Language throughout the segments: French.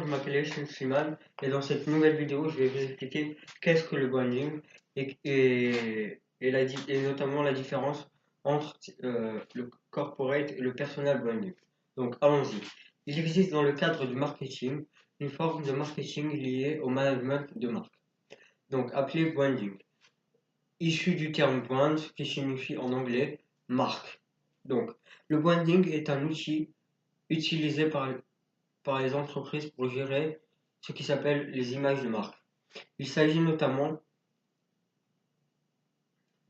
m'appelle Slimane et dans cette nouvelle vidéo, je vais vous expliquer qu'est-ce que le branding et notamment la différence entre le corporate et le personal branding. Donc allons-y. Il existe dans le cadre du marketing une forme de marketing liée au management de marque, donc appelé branding, issu du terme brand qui signifie en anglais marque. Donc le branding est un outil utilisé par les entreprises pour gérer ce qui s'appelle les images de marque. Il s'agit notamment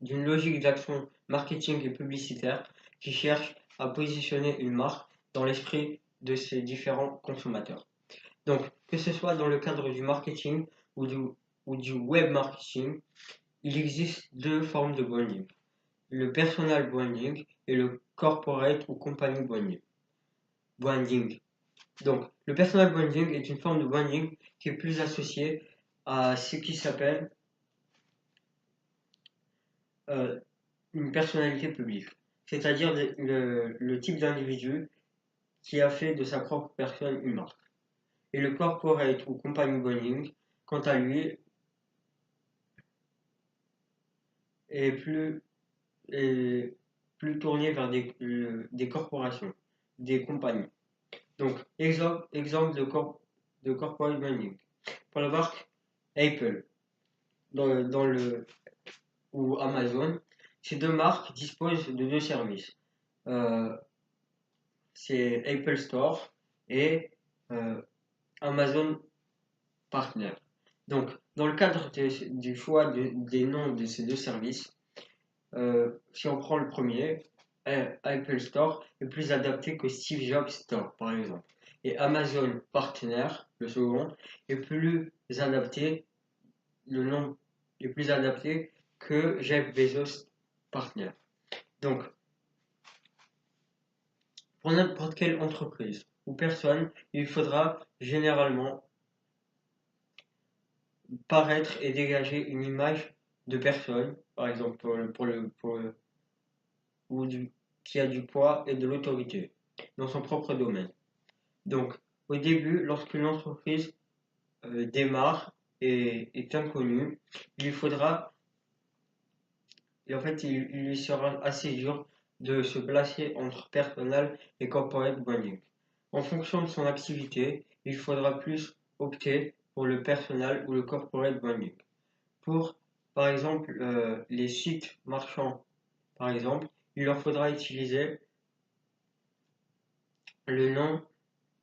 d'une logique d'action marketing et publicitaire qui cherche à positionner une marque dans l'esprit de ses différents consommateurs. Donc, que ce soit dans le cadre du marketing ou du web marketing, il existe deux formes de branding, le personal branding et le corporate ou company branding. Donc, le personal branding est une forme de branding qui est plus associée à ce qui s'appelle une personnalité publique, c'est-à-dire le type d'individu qui a fait de sa propre personne une marque. Et le corporate ou company branding, quant à lui, est plus tourné vers des corporations, des compagnies. Donc, exemple de corporate branding. Pour la marque Apple, dans le ou Amazon, ces deux marques disposent de deux services. C'est Apple Store et Amazon Partner. Donc, dans le cadre du choix des noms de ces deux services, si on prend le premier, Apple Store est plus adapté que Steve Jobs Store, par exemple. Et Amazon Partner, le second, est plus adapté, le nom est plus adapté que Jeff Bezos Partner. Donc, pour n'importe quelle entreprise ou personne, il faudra généralement paraître et dégager une image de personne, par exemple qui a du poids et de l'autorité dans son propre domaine. Donc, au début, lorsqu'une entreprise démarre et est inconnue, il faudra, et en fait, il lui sera assez dur de se placer entre personal et corporate branding. En fonction de son activité, il faudra plus opter pour le personal ou le corporate branding. Pour, par exemple, les sites marchands, par exemple, il leur faudra utiliser le nom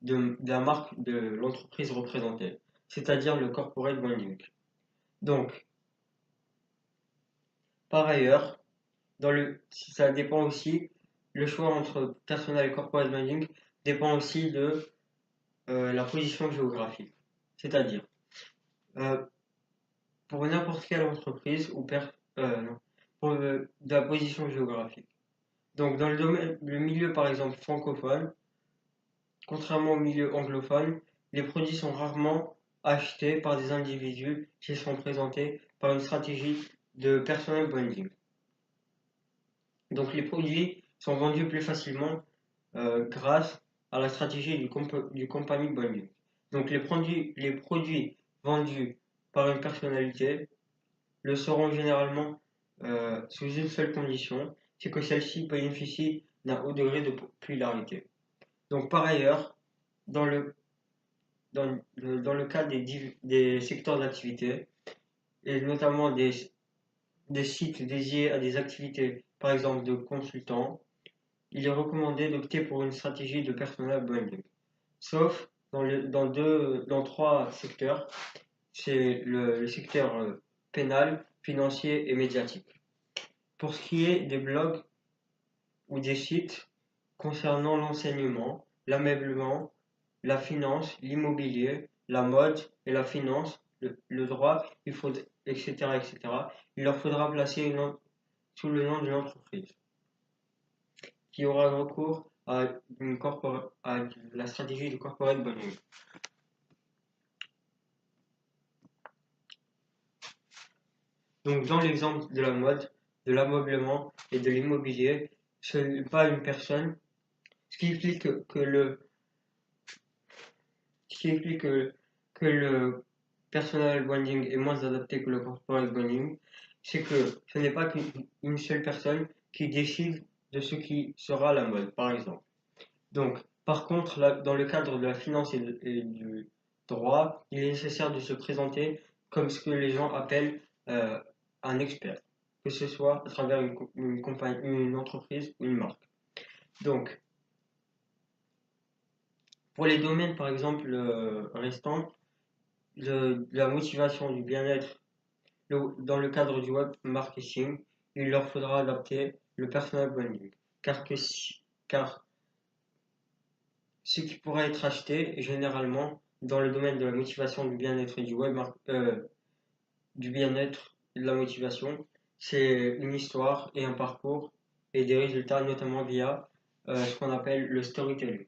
de la marque de l'entreprise représentée, c'est-à-dire le corporate branding. Donc, par ailleurs, ça dépend aussi, le choix entre personal et corporate branding dépend aussi de la position géographique. C'est-à-dire, euh, pour n'importe quelle entreprise pour de la position géographique. Donc, dans le milieu par exemple francophone, contrairement au milieu anglophone, les produits sont rarement achetés par des individus qui sont présentés par une stratégie de personal branding. Donc, les produits sont vendus plus facilement grâce à la stratégie du company branding. Donc, les produits vendus par une personnalité le seront généralement sous une seule condition, c'est que celle-ci bénéficie d'un haut degré de popularité. Donc par ailleurs, dans le cas des secteurs d'activité, et notamment des sites dédiés à des activités, par exemple de consultants, il est recommandé d'opter pour une stratégie de personal branding. Sauf dans trois secteurs, c'est le secteur pénal, financier et médiatique. Pour ce qui est des blogs ou des sites concernant l'enseignement, l'ameublement, la finance, l'immobilier, la mode et la finance, le droit, etc., etc., il leur faudra placer sous le nom d'une entreprise qui aura recours à la stratégie de corporate branding. Donc, dans l'exemple de la mode, de l'ameublement et de l'immobilier, ce n'est pas une personne, ce qui implique qui explique que le personal branding est moins adapté que le corporate branding, c'est que ce n'est pas qu'une seule personne qui décide de ce qui sera la mode, par exemple. Donc, par contre, dans le cadre de la finance et du droit, il est nécessaire de se présenter comme ce que les gens appellent euh, un expert, que ce soit à travers une compagnie, une entreprise ou une marque. Donc, pour les domaines, par exemple, restants, la motivation, du bien-être, dans le cadre du web marketing, il leur faudra adapter le personal branding. Car ce qui pourra être acheté, généralement, dans le domaine de la motivation, du bien-être et du bien-être et de la motivation, c'est une histoire et un parcours et des résultats, notamment via ce qu'on appelle le storytelling.